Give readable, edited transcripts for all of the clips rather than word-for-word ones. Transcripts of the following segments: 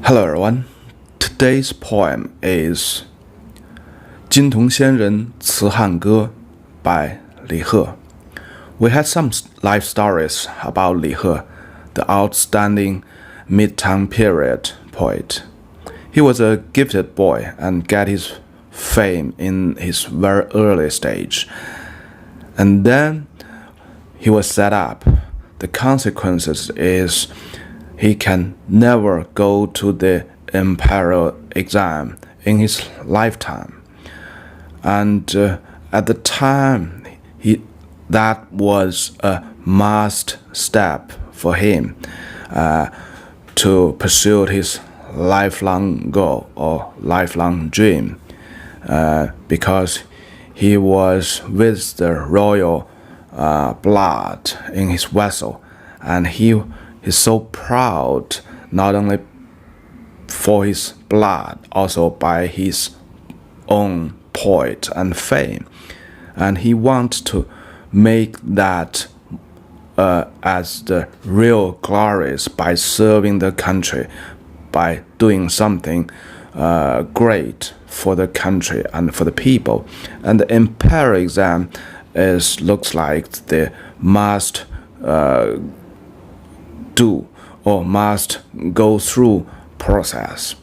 Hello everyone, today's poem is 金铜仙人辞汉歌 by Li He. We had some life stories about Li He, the outstanding mid-Tang period poet. He was a gifted boy and got his fame in his very early stage. And then he was set up. The consequences is he can never go to the imperial exam in his lifetime. And at the time, that was a must step for him to pursue his lifelong goal or lifelong dream, because he was with the royal blood in his vessel, and he is so proud not only for his blood, also by his own poet and fame, and he wants to make that as the real glories by serving the country, by doing something great for the country and for the people. And the imperial exam looks like the must do or must go through process.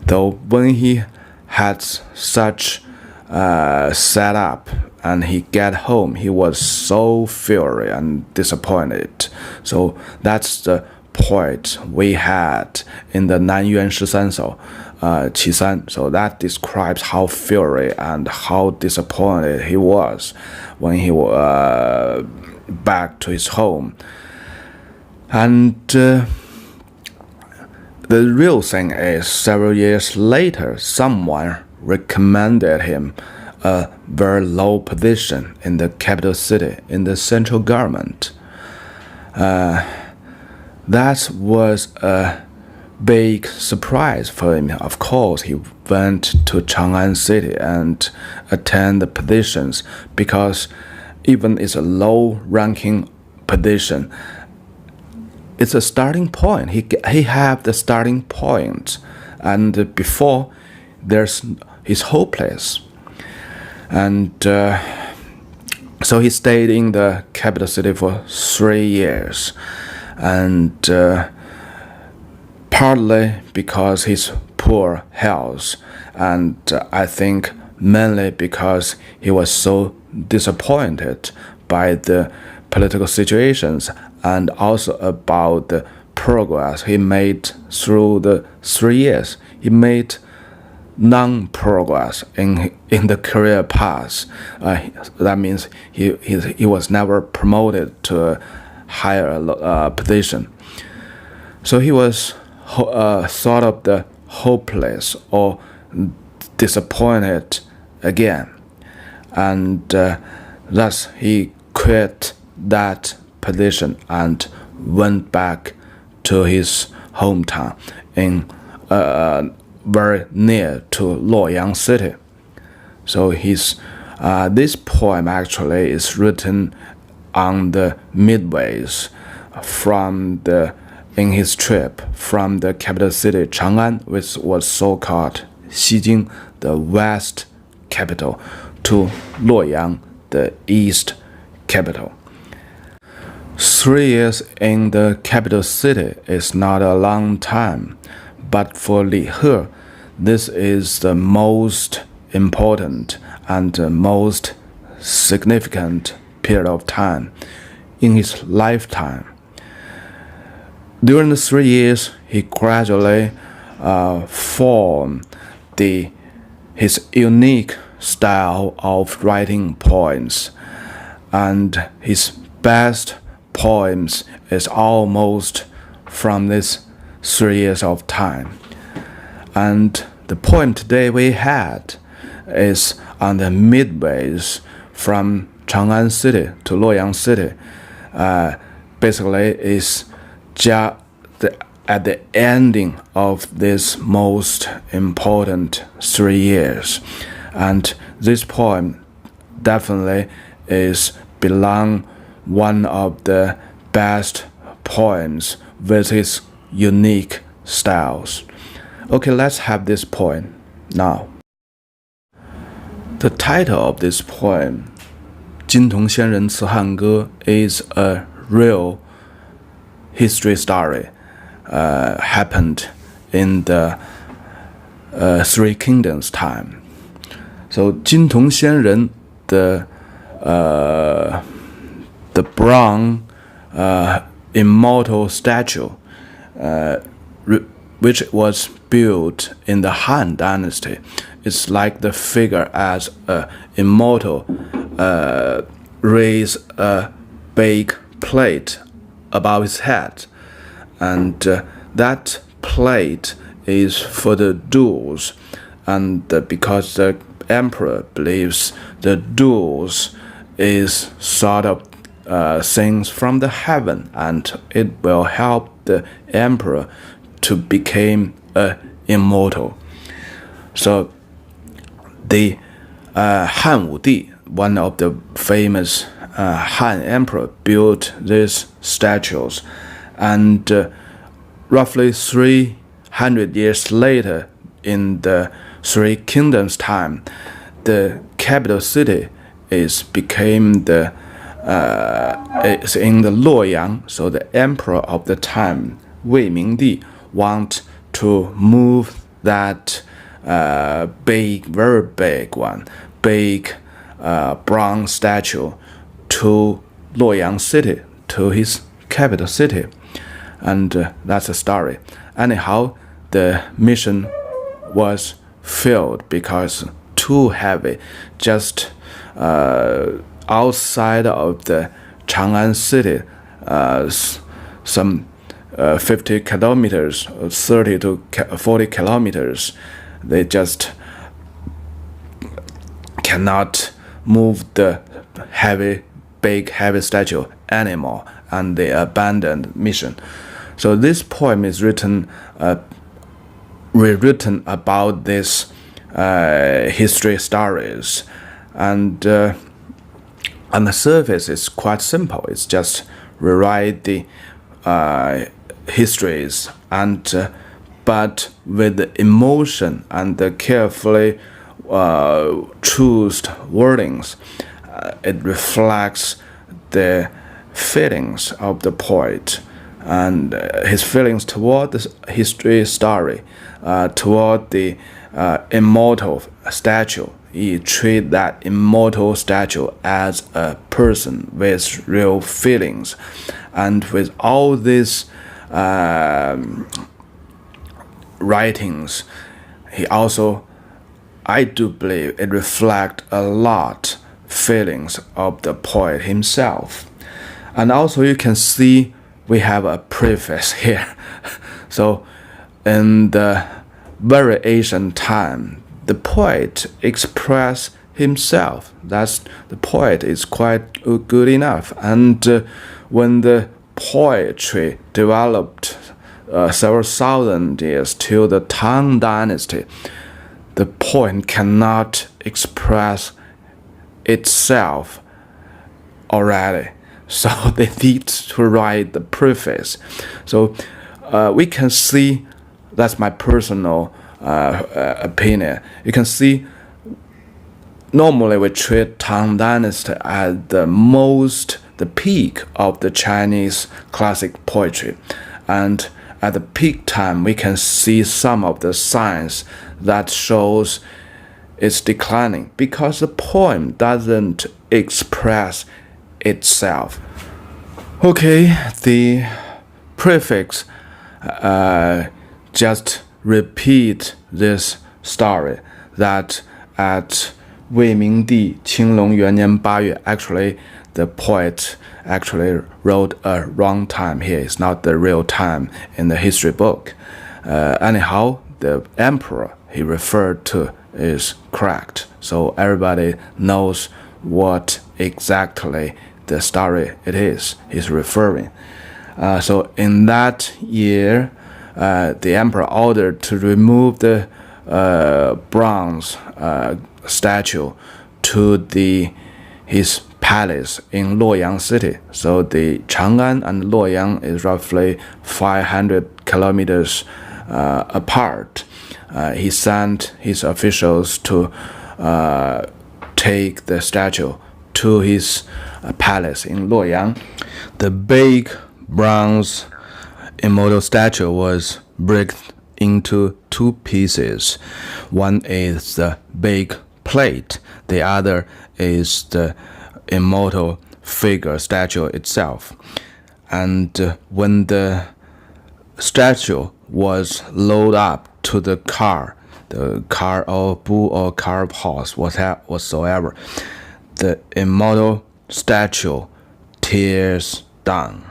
Though when he had such set up and he got home, he was so furious and disappointed. So that's the poet we had in the 南园13首 其三. So that describes how furious and how disappointed he was when he back to his home. And the real thing is, several years later, someone recommended him a very low position in the capital city, in the central government. That was a big surprise for him. Of course, he went to Chang'an city and attend the positions, because even it's a low-ranking position, it's a starting point. He have the starting point, and before he's hopeless, and so he stayed in the capital city for 3 years, and partly because his poor health, and I think mainly because he was so disappointed by the political situations, and also about the progress he made through the 3 years. He made non-progress in the career path. That means he was never promoted to a higher position. So he was sort of the hopeless or disappointed again, and thus he quit that position and went back to his hometown in very near to Luoyang city. So this poem actually is written on the midways in his trip from the capital city Chang'an, which was so-called Xijing, the west capital, to Luoyang, the east capital. 3 years in the capital city is not a long time, but for Li He, this is the most important and the most significant period of time in his lifetime. During the 3 years, he gradually formed his unique style of writing poems, and his best poems is almost from this 3 years of time. And the poem today we had is on the midways from Chang'an city to Luoyang city. Basically is just at the ending of this most important 3 years. And this poem definitely belong one of the best poems with his unique styles. Okay, let's have this poem now. The title of this poem, 金铜仙人辞汉歌, is a real history story happened in the Three Kingdoms time. So 金铜仙人, the bronze immortal statue, which was built in the Han dynasty. It's like the figure as a immortal raise a big plate above his head, and that plate is for the duels, and because the emperor believes the duels is sort of things from the heaven, and it will help the emperor to become immortal. So the Han Wudi, one of the famous Han emperor, built these statues, and roughly 300 years later, in the Three Kingdoms time, the capital city became it's in the Luoyang. So the emperor of the time, Wei Mingdi, want to move that very big bronze statue to Luoyang city, to his capital city, and that's a story. Anyhow, the mission was failed because too heavy, just outside of the Chang'an city, some 50 kilometers, 30 to 40 kilometers, they just cannot move the big heavy statue anymore, and they abandoned mission. So this poem is rewritten about these history stories, and on the surface it's quite simple. It's just rewrite the histories, and but with the emotion and the carefully chosen wordings, it reflects the feelings of the poet and his feelings toward the history story, toward the immortal statue. He treat that immortal statue as a person with real feelings, and with all these writings, he also, I do believe, it reflects a lot feelings of the poet himself. And also you can see we have a preface here. So in the very ancient time, the poet expressed himself. That's the poet is quite good enough. And when the poetry developed several thousand years till the Tang dynasty, the poem cannot express itself already. So they need to write the preface. So we can see, that's my personal opinion. You can see, normally we treat Tang dynasty as the peak of the Chinese classic poetry, and at the peak time we can see some of the signs that shows it's declining because the poem doesn't express itself. Okay, the prefix just repeat this story that at 魏明帝青龙元年8月, actually the poet actually wrote a wrong time here. It's not the real time in the history book. Anyhow, the emperor he referred to is correct. So everybody knows what exactly the story it is he's referring. So in that year, the emperor ordered to remove the bronze statue to his palace in Luoyang city. So the Chang'an and Luoyang is roughly 500 kilometers apart. He sent his officials to take the statue to his palace in Luoyang. The big bronze immortal statue was broken into two pieces. One is the big plate, the other is the immortal figure statue itself. And when the statue was loaded up to the car or bull or car horse, whatsoever, the immortal statue tears down.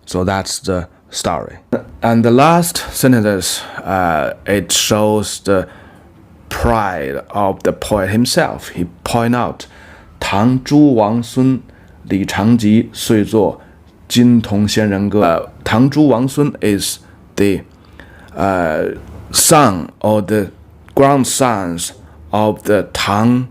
So that's the story. And the last sentence, it shows the pride of the poet himself. He point out, 唐诸王孙李长吉遂作金铜仙人歌。唐诸王孙 is the son or the grandsons of the Tang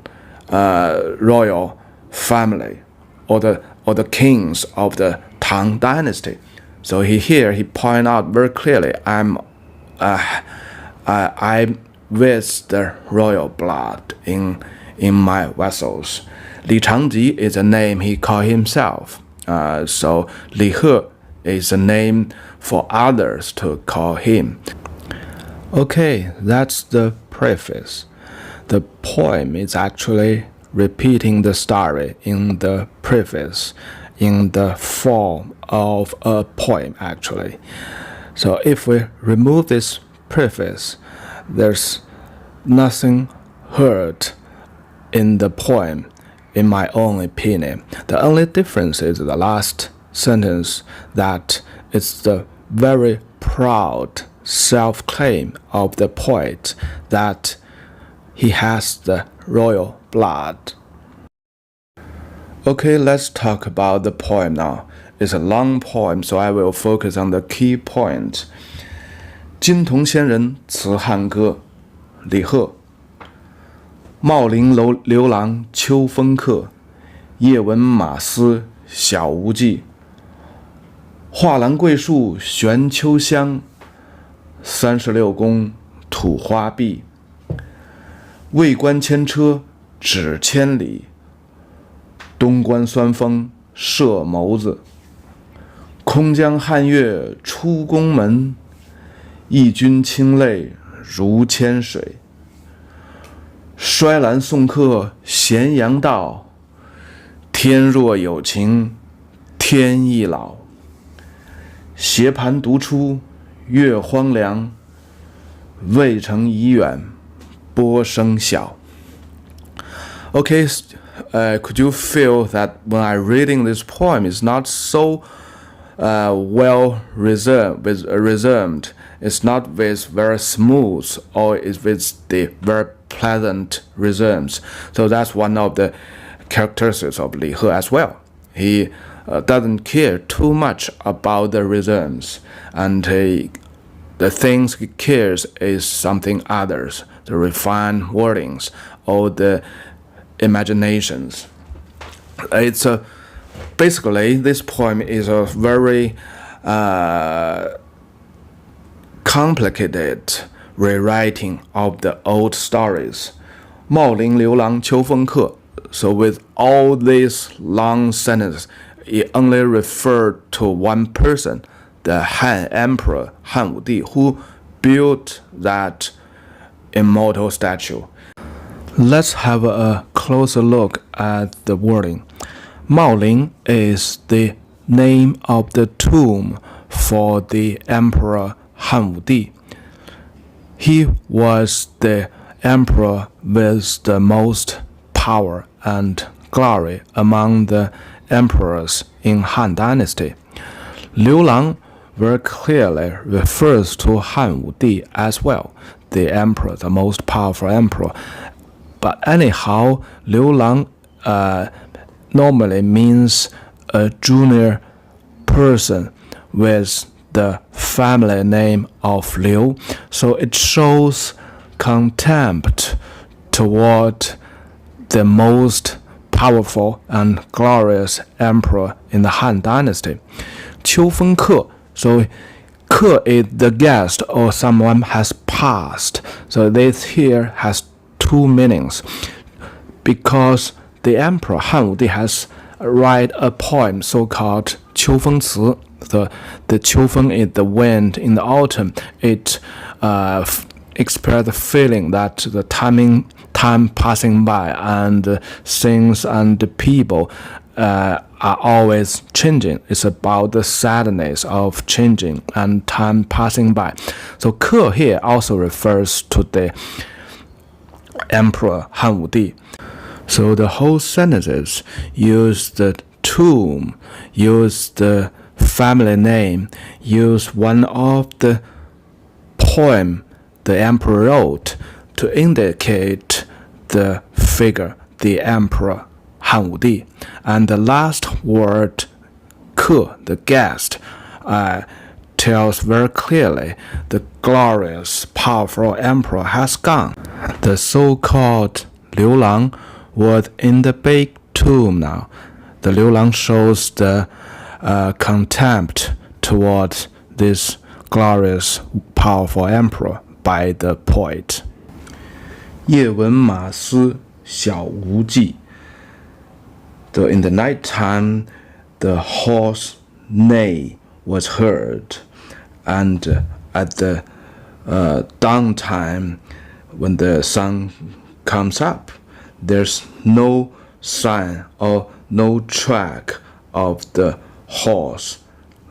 royal family, or the kings of the Tang dynasty. So he point out very clearly, I'm with the royal blood in my vessels. Li Changji is a name he called himself. So Li He is a name for others to call him. Okay, that's the preface. The poem is actually repeating the story in the preface, in the form of a poem actually. So if we remove this preface, there's nothing heard in the poem, in my own opinion. The only difference is the last sentence, that it's the very proud self-claim of the poet that he has the royal blood. Okay, let's talk about the poem now. It's a long poem, so I will focus on the key point. 金铜仙人辞汉歌，李贺。茂林刘郎秋风客，夜闻马嘶晓无忌。画栏桂树悬秋香，36宫吐花碧。渭关牵车指千里，东关酸风射眸子。空江汉月出宫门，义军清泪如千水。衰兰送客咸阳道，天若有情天亦老。斜盘独出月荒凉，渭城已远波声小。Okay, could you feel that when I'm reading this poem, it's not so well reserved. It's not with very smooth, or it's with the very pleasant rhythms. So that's one of the characteristics of Li He as well. He doesn't care too much about the rhythms, and the things he cares is something others, the refined wordings or the imaginations. It's basically, this poem is a very complicated rewriting of the old stories. 茂林刘郎秋风客. So with all these long sentences, it only referred to one person, the Han Emperor, Han Wudi, who built that immortal statue. Let's have a closer look at the wording. 茂林 is the name of the tomb for the Emperor Han Wudi. He was the emperor with the most power and glory among the emperors in Han Dynasty. Liu Lang very clearly refers to Han Wudi as well, the emperor, the most powerful emperor. But anyhow, Liu Lang normally means a junior person with the family name of Liu, so it shows contempt toward the most powerful and glorious emperor in the Han Dynasty. 秋风客, so Ke is the guest or someone has passed. So this here has two meanings. Because the emperor Han Wudi has write a poem so-called 秋风词. The 秋风 is the wind in the autumn. It express the feeling that the time passing by and things and people are always changing. It's about the sadness of changing and time passing by. So 客 here also refers to the emperor Han Wudi. So the whole sentences use the tomb, use the family name, use one of the poem the emperor wrote to indicate the figure, the emperor Han Wudi. And the last word, 客, the guest, tells very clearly the glorious, powerful emperor has gone. The so-called Luoyang was in the big tomb now. The Luoyang shows the contempt toward this glorious, powerful emperor by the poet. 夜闻马嘶小无忌. So in the night time, the horse neigh was heard, and at the dawn time, when the sun comes up, there's no sign or no track of the horse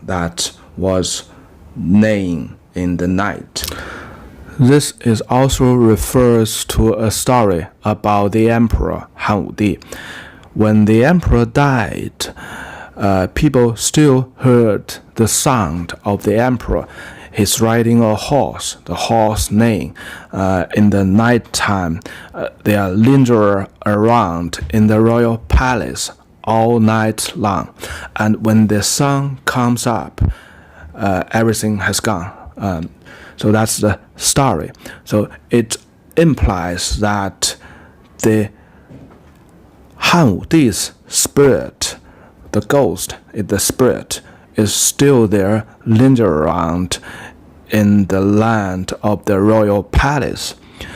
that was neighing in the night. This is also refers to a story about the emperor Han Wudi. When the emperor died, people still heard the sound of the emperor. He's riding a horse, the horse neighing. In the night time, they are lingering around in the royal palace all night long. And when the sun comes up, everything has gone. So that's the story. So it implies that the Han Wudi's spirit, the ghost, the spirit, is still there, lingering around in the land of the royal palace.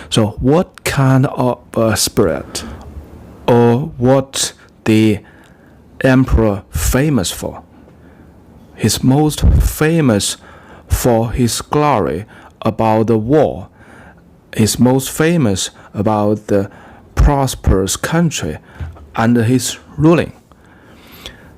So what kind of a spirit, or what the emperor famous for? He's most famous for his glory about the war. He's most famous about the prosperous country under his ruling.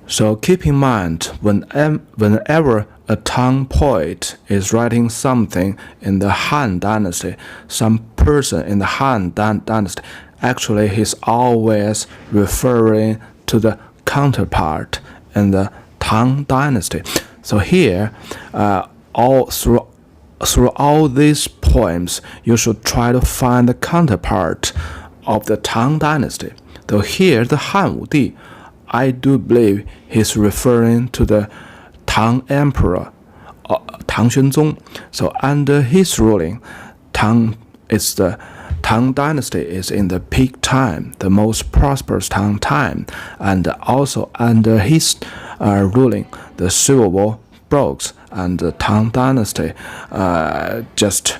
So keep in mind, whenever a Tang poet is writing something in the Han dynasty, some person in the Han dynasty, actually he's always referring to the counterpart in the Tang dynasty. So here, through all these poems, you should try to find the counterpart of the Tang dynasty. Though here, the Han Wudi, I do believe he's referring to the Tang emperor, Tang Xuanzong. So under his ruling, Tang dynasty is in the peak time, the most prosperous time, and also under his ruling, the civil war broke, and the Tang dynasty just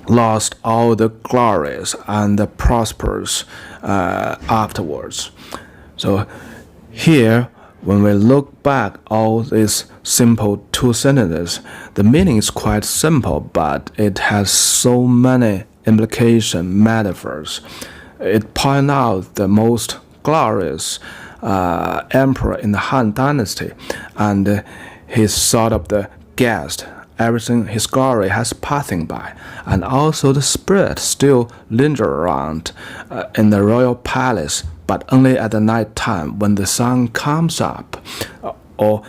lost all the glories and the prosperous afterwards. So here, when we look back all these simple two sentences, the meaning is quite simple, but it has so many implications, metaphors. It points out the most glorious emperor in the Han dynasty, and he's sort of the guest. Everything, his glory has passing by, and also the spirit still linger around in the royal palace, but only at the night time when the sun comes up, or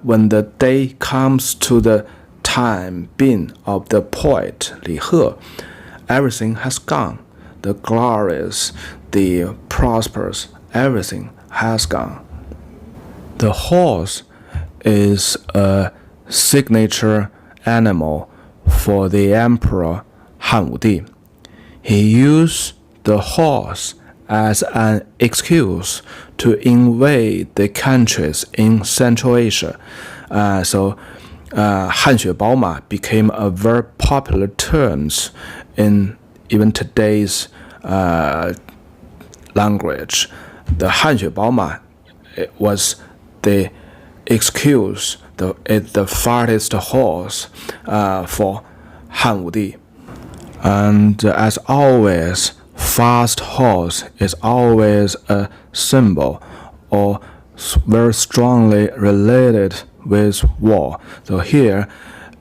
when the day comes to the time being of the poet Li He. Everything has gone. The glorious, the prosperous, everything has gone. The horse is a signature animal for the emperor Han Wudi. He used the horse as an excuse to invade the countries in Central Asia. So 汗血宝马 became a very popular terms in even today's language. The 汗血宝马 was the excuse, the fastest horse for Han Wudi. And as always, fast horse is always a symbol or very strongly related with war. So here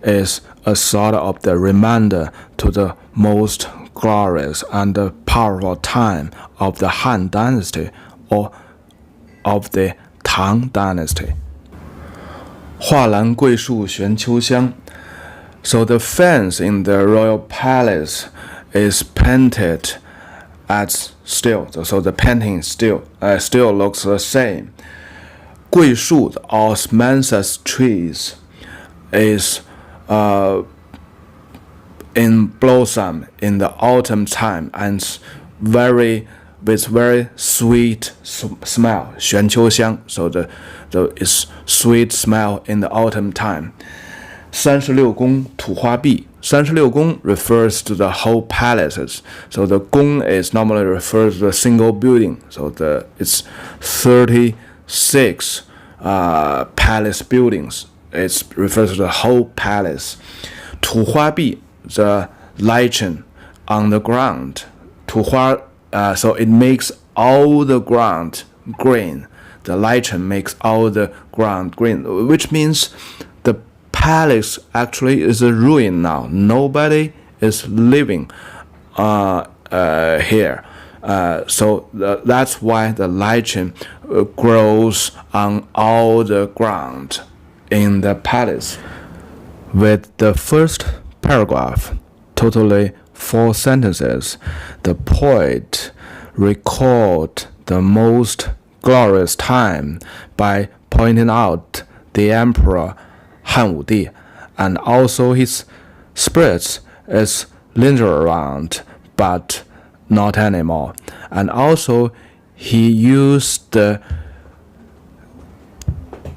is a sort of the reminder to the most glorious and powerful time of the Han dynasty or of the Tang dynasty. 画栏桂树悬秋香. So the fence in the royal palace is painted as still. So the painting still looks the same. 桂树, the osmanthus trees, is in blossom in the autumn time and with very sweet smell. 悬秋香, so the is sweet smell in the autumn time. 36宫土花壁. 36宫 refers to the whole palaces. So the 宫 is normally refers to a single building. So it's 36 palace buildings. It refers to the whole palace. 土花壁, the lichen on the ground. 土花, so it makes all the ground green. The lichen makes all the ground green, which means the palace actually is a ruin now. Nobody is living here. So that's why the lichen grows on all the ground in the palace. With the first paragraph, totally 4 sentences, the poet recalled the most glorious time by pointing out the emperor Han Wudi, and also his spirits is linger around, but not anymore. And also he used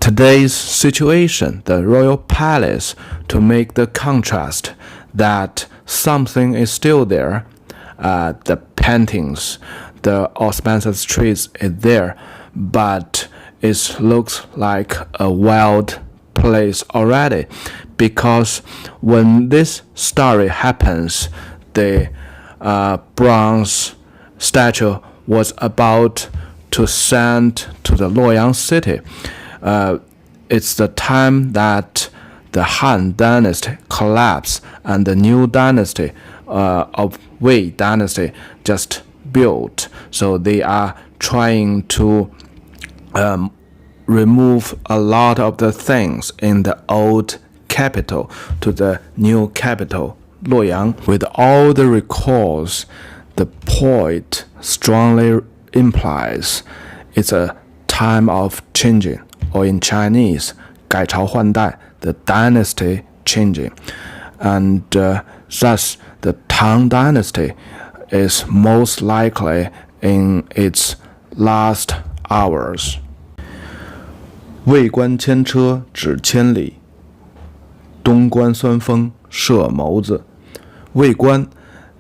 today's situation, the royal palace, to make the contrast that something is still there. The paintings, the osmanthus trees is there, but it looks like a wild place already, because when this story happens, the bronze statue was about to send to the Luoyang city. It's the time that the Han dynasty collapsed and the new dynasty of Wei dynasty just built. So they are trying to remove a lot of the things in the old capital to the new capital, Luoyang. With all the recalls, the poet strongly implies it's a time of changing, or in Chinese, 改朝换代, the dynasty changing. And thus the Tang dynasty is most likely in its last hours. 魏官牵车指千里，东关酸风射眸子。魏官,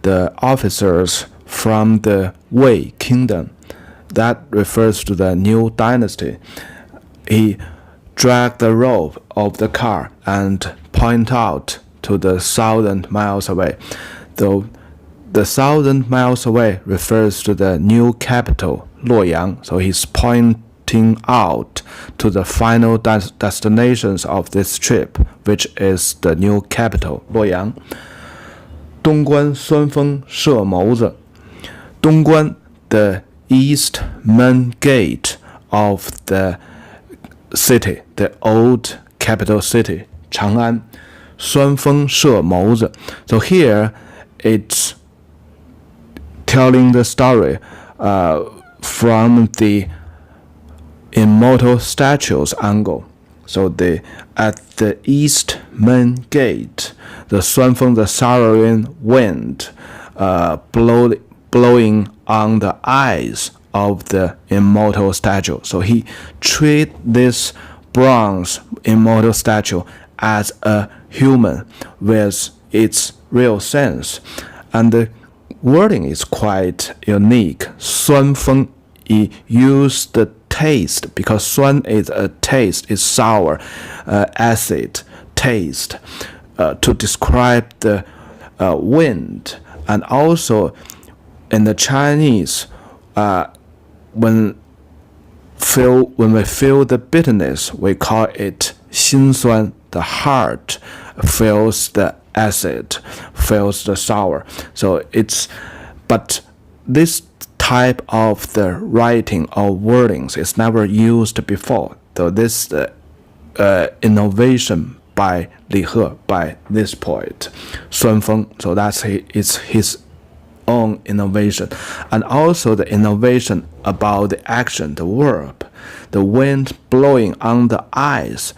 the officers from the Wei kingdom, that refers to the new dynasty. He dragged the rope of the car and point out to the 1,000 miles away. Though the 1,000 miles away refers to the new capital, Luoyang, so he's pointing out to the final destinations of this trip, which is the new capital, Luoyang. 东关酸风射眸子。东关, the east main gate of the city, the old capital city, Chang'an. 酸风射眸子. So here it's telling the story from the immortal statues angle. So at the east main gate, the 酸风, the sorrowing wind, blowing on the eyes of the immortal statue. So he treat this bronze immortal statue as a human with its real sense. And the wording is quite unique. 酸风, he used the taste because 酸 is a taste, is sour, acid, taste, to describe the wind. And also in the Chinese, when we feel the bitterness, we call it 心酸. The heart feels the acid, feels the sour. So but this type of the writing or wordings is never used before. So this innovation by Li He, by this poet, 酸风. So that's his own innovation. And also the innovation about the action, the verb, the wind blowing on the eyes.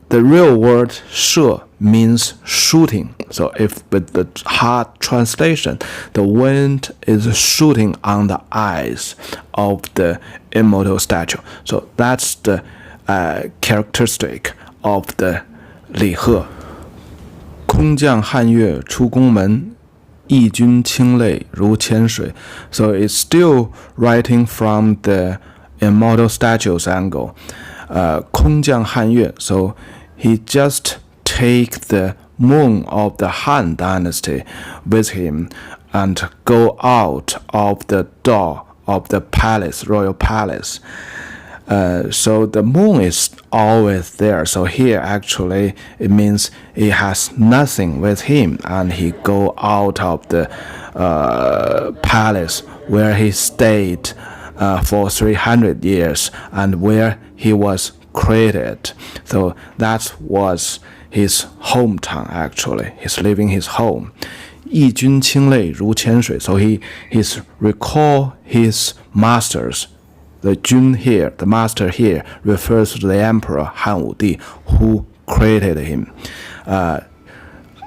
The real word 射 means shooting. So if with the hard translation, the wind is shooting on the eyes of the immortal statue. So that's the characteristic of the Li He. 空降汉月出宫门，义军清泪如千水. So it's still writing from the immortal statue's angle. 空降汉月, so he just take the moon of the Han dynasty with him and go out of the door of the palace, royal palace. So the moon is always there. So here actually it means he has nothing with him, and he go out of the palace where he stayed for 300 years and where he was created. So that was his hometown actually. He's leaving his home. 义军清泪如千水. So he's recall his masters. The Jun here, the master here, refers to the emperor Han Wudi, who created him.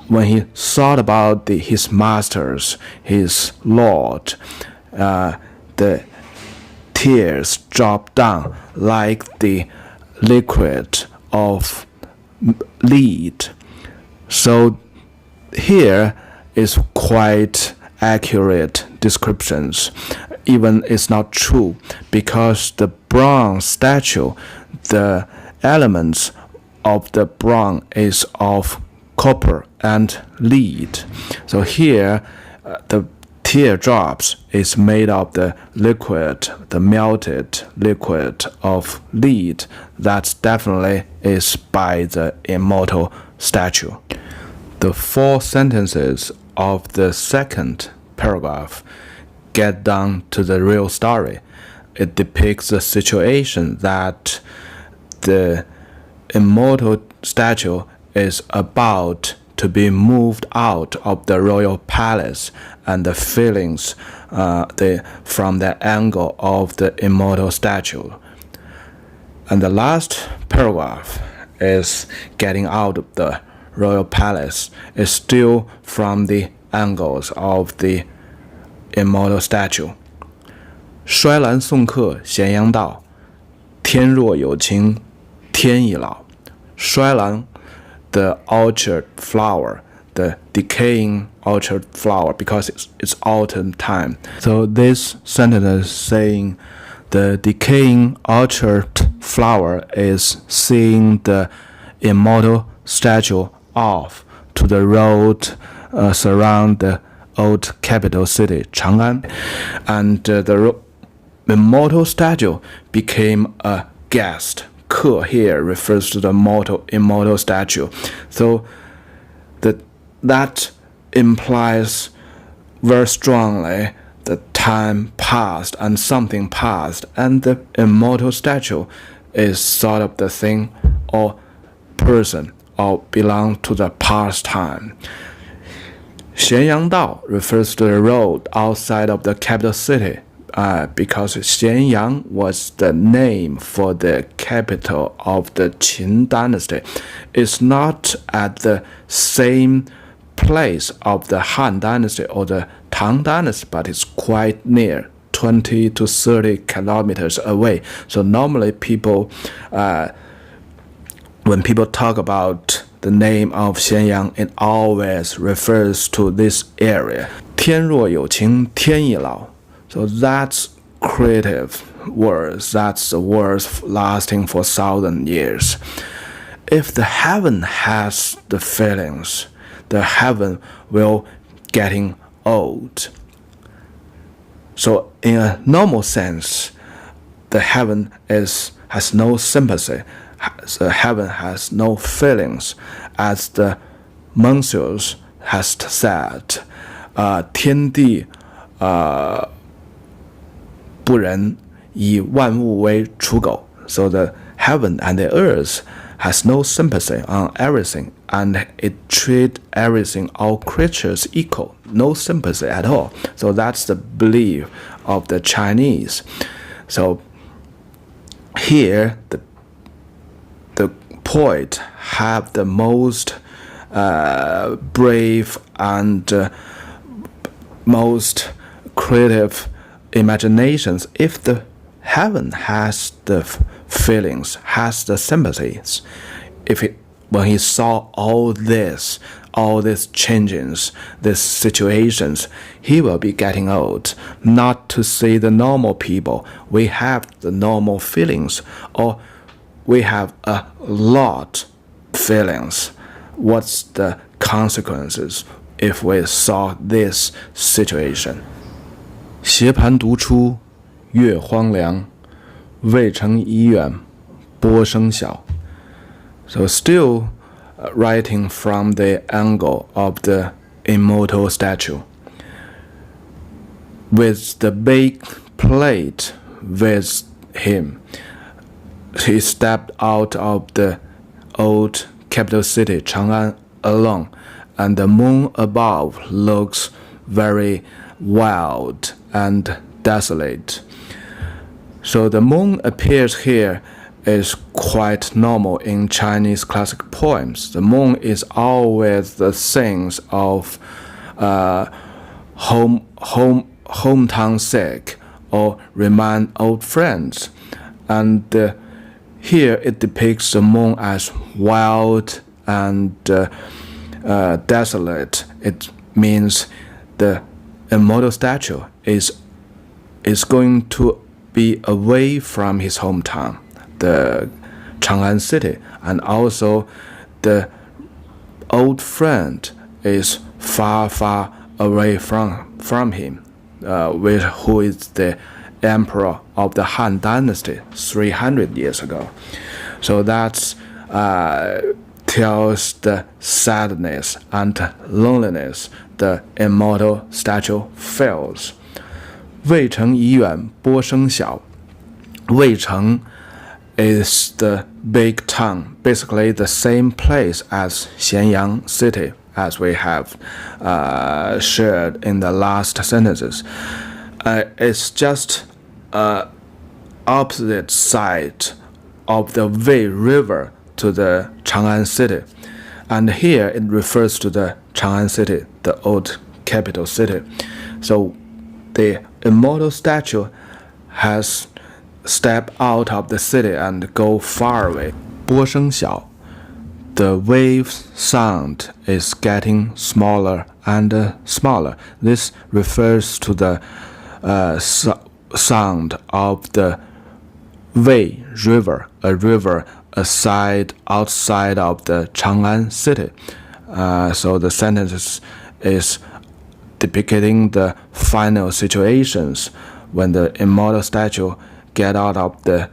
When he thought about his masters, his lord, the tears dropped down like the liquid of lead. So here is quite accurate descriptions. Even it's not true, because the bronze statue, the elements of the bronze is of copper and lead. So here the teardrops is made of the liquid, the melted liquid of lead. That definitely is by the immortal statue. The 4 sentences of the second paragraph get down to the real story. It depicts the situation that the immortal statue is about to be moved out of the royal palace, and the feelings from the angle of the immortal statue. And the last paragraph is getting out of the royal palace, is still from the angles of the immortal statue. 衰兰送客咸阳道，天若有情天亦老。衰兰, the orchard flower, the decaying orchard flower, because it's autumn time. So this sentence is saying the decaying orchard flower is seeing the immortal statue off to the road surround the old capital city, Chang'an. And the immortal statue became a guest. 客 here refers to the immortal statue. So that implies very strongly that time passed and something passed, and the immortal statue is sort of the thing or person or belong to the past time. 咸阳道 refers to the road outside of the capital city, because Xianyang was the name for the capital of the Qin dynasty. It's not at the same place of the Han dynasty or the Tang dynasty, but it's quite near, 20 to 30 kilometers away. So normally people when people talk about the name of Xianyang, it always refers to this area. 天若有情天亦老. So that's creative words. That's the words lasting for 1,000 years. If the heaven has the feelings, the heaven will getting old. So in a normal sense, the heaven has no sympathy. The heaven has no feelings, as the Mencius has said. 天地不仁，以万物为刍狗. So the heaven and the earth has no sympathy on everything, and it treats everything, all creatures equal, no sympathy at all. So that's the belief of the Chinese. So here the poet have the most brave and most creative imaginations. If the heaven has the feelings, has the sympathies, when he saw all these changes, these situations, he will be getting old. Not to see the normal people, we have the normal feelings, or we have a lot feelings. What's the consequences if we saw this situation? 斜盘独出月荒凉，渭城已远波声小. So still writing from the angle of the immortal statue. With the big plate with him, he stepped out of the old capital city, Chang'an, alone, and the moon above looks very wild and desolate. So the moon appears here is quite normal in Chinese classic poems. The moon is always the things of hometown sick or remind old friends. And here it depicts the moon as wild and desolate. It means the immortal statue is going to be away from his hometown, the Chang'an city, and also the old friend is far away from him, who is the emperor of the Han dynasty 300 years ago. So that tells the sadness and loneliness the immortal statue feels. 渭城已远波声小. 渭城 is the big town, basically the same place as Xianyang city, as we have shared in the last sentences. It's just opposite side of the Wei River to the Chang'an city. And here it refers to the Chang'an city, the old capital city. So the immortal statue has stepped out of the city and go far away. 波声小. The wave sound is getting smaller and smaller. This refers to the sound of the Wei River, a river outside of the Chang'an city. So the sentence is depicting the final situations when the immortal statue get out of the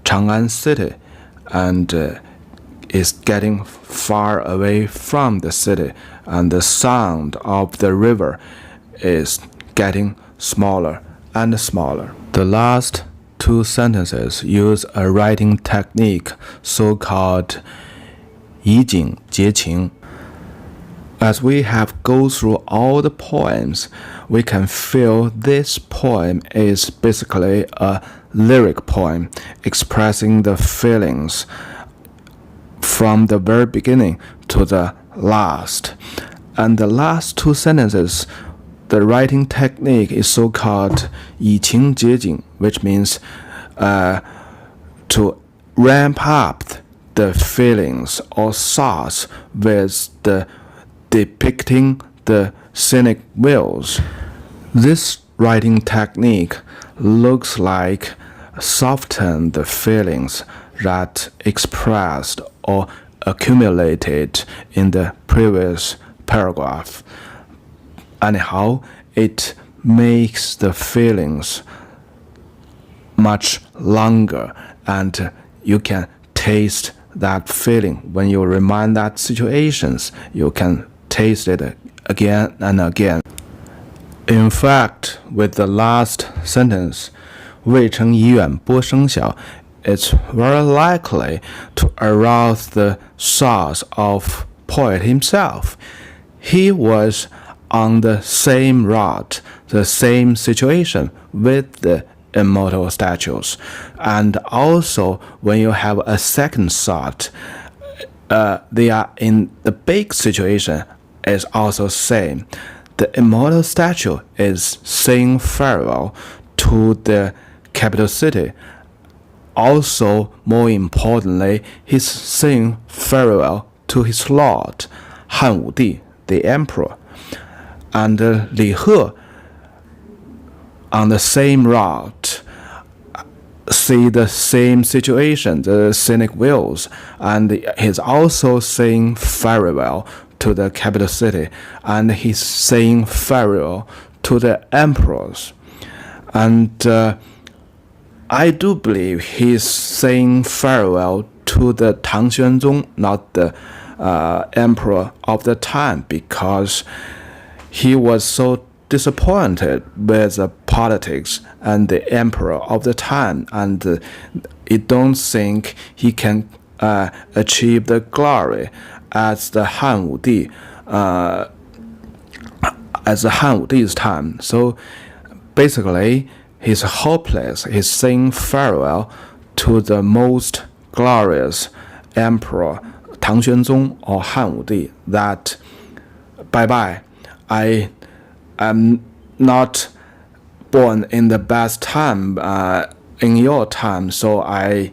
Chang'an city and is getting far away from the city, and the sound of the river is getting smaller and smaller. The last two sentences use a writing technique so-called 以景结情. As we have go through all the poems, we can feel this poem is basically a lyric poem expressing the feelings from the very beginning to the last. And the last two sentences, the writing technique is so-called 以情结景, which means to ramp up the feelings or thoughts with the depicting the scenic views. This writing technique looks like soften the feelings that expressed or accumulated in the previous paragraph. Anyhow, it makes the feelings much longer, and you can taste that feeling when you remind that situations. You can taste it again and again. In fact, with the last sentence, 渭城以远播声小, it's very likely to arouse the thoughts of poet himself. He was on the same route, the same situation with the immortal statues. And also, when you have a second thought, they are in the big situation is also same. The immortal statue is saying farewell to the capital city. Also, more importantly, he's saying farewell to his lord, Han Wudi, the emperor. And Li He, on the same route, see the same situation, the scenic views, and he's also saying farewell to the capital city, and he's saying farewell to the emperors. And I do believe he's saying farewell to the Tang Xuanzong, not the emperor of the time, because he was so disappointed with the politics and the emperor of the time, and he don't think he can achieve the glory as the Han Wudi, as the Han Wudi's time. So basically, he's hopeless. He's saying farewell to the most glorious emperor, Tang Xuanzong or Han Wudi, that bye-bye, I am not born in the best time in your time, so I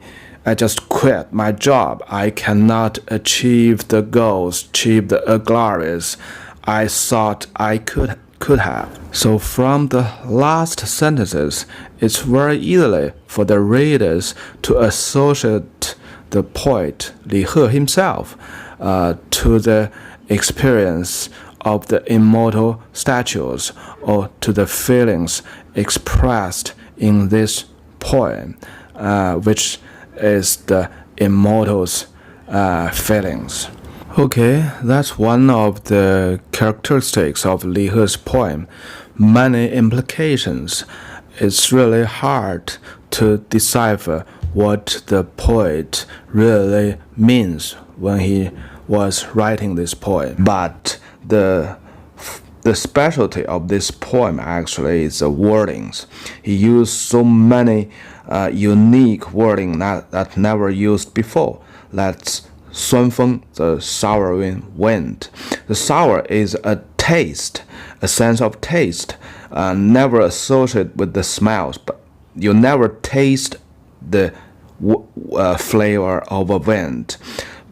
just quit my job. I cannot achieve the goals, achieve the glories I thought I could have. So from the last sentences, it's very easily for the readers to associate the poet Li He himself to the experience of the immortal statues, or to the feelings expressed in this poem, which is the immortals' feelings. Okay, that's one of the characteristics of Li He's poem. Many implications. It's really hard to decipher what the poet really means when he was writing this poem. But the specialty of this poem actually is the wordings. He used so many unique wording that never used before. That's 酸风, the souring wind. The sour is a taste, a sense of taste, never associated with the smells, but you never taste the flavor of a wind.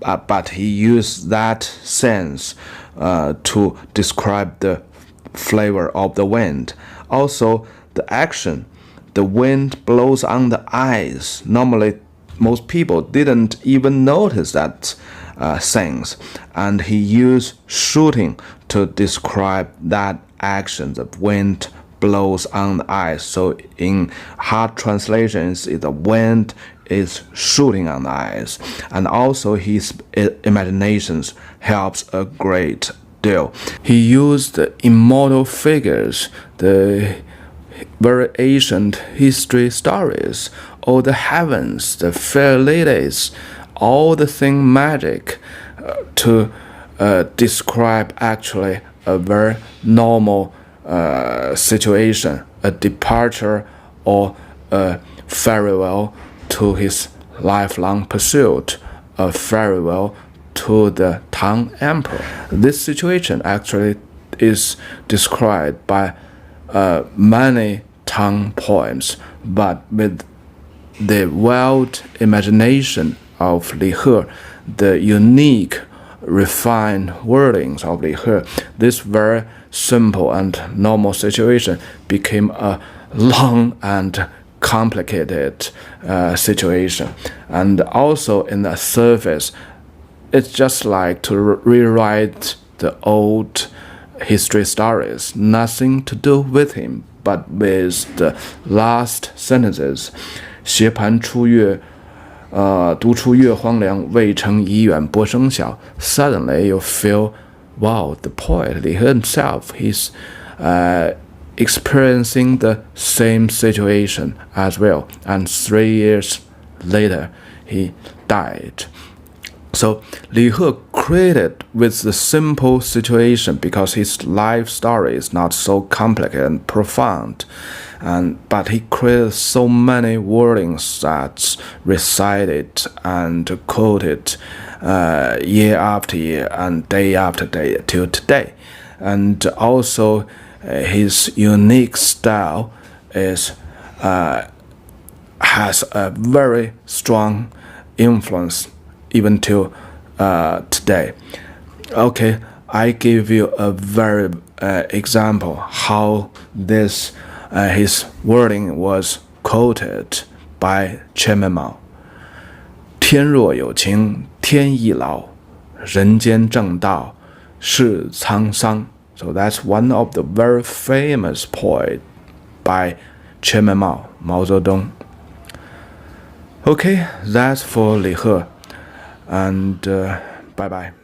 But he used that sense to describe the flavor of the wind. Also, the action, the wind blows on the eyes. Normally, most people didn't even notice that things, and he used shooting to describe that action. The wind blows on the eyes. So in hard translations, the wind is shooting on the eyes, and also his imaginations helps a great deal. He used the immortal figures, the very ancient history stories, all the heavens, the fair ladies, all the thing magic to describe actually a very normal situation, a departure or a farewell to his lifelong pursuit, a farewell to the Tang Emperor. This situation actually is described by many Tang poems, but with the wild imagination of Li He, the unique, refined wordings of Li He, this very simple and normal situation became a long and complicated situation. And also in the surface, it's just like to rewrite the old history stories, nothing to do with him, but with the last sentences. 斜盘出月，读出月荒凉，渭城已远波声小。Suddenly you feel, wow, the poet Li He himself, he's experiencing the same situation as well. And 3 years later, he died. So Li He created with the simple situation because his life story is not so complicated and profound, but he created so many wordings that's recited and quoted year after year and day after day till today. And also his unique style is has a very strong influence even till today. Okay, I give you a very example how this his wording was quoted by Chairman Mao. 天若有情天亦老，人间正道是沧桑. So that's one of the very famous poet by Chairman Mao, Mao Zedong. Okay, that's for Li He. And bye-bye.